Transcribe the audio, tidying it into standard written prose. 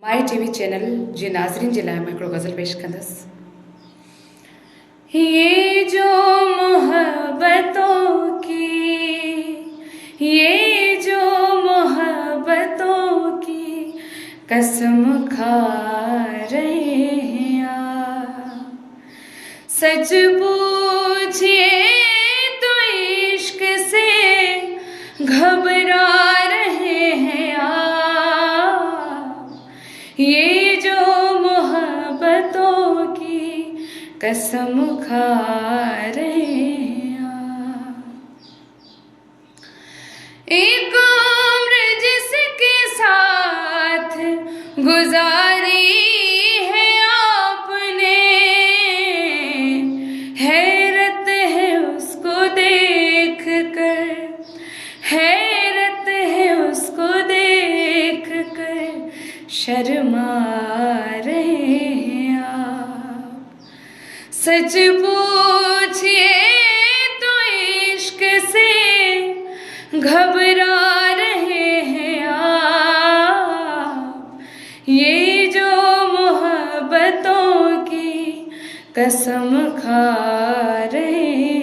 My TV channel जी नाज़रीन जे लाइ हिकिड़ो गज़ल पेश कंदसि। ये जो मोहब्बतों की, ये जो मोहब्बतों की कसम खा रहे हैं आप, सच पूछिए तो इश्क से घबरा रहे हैं आप। ये जो मोहब्बतों की कसम खा रहे हैं आप। एक उम्र जिसके साथ गुजारी है आपने, हैरत है उसको देख कर, हैरत है उसको देख कर शर्मा रहे हैं आप। सच पूछिए तो इश्क से घबरा रहे हैं आप। ये जो मोहब्बतों की कसम खा रहे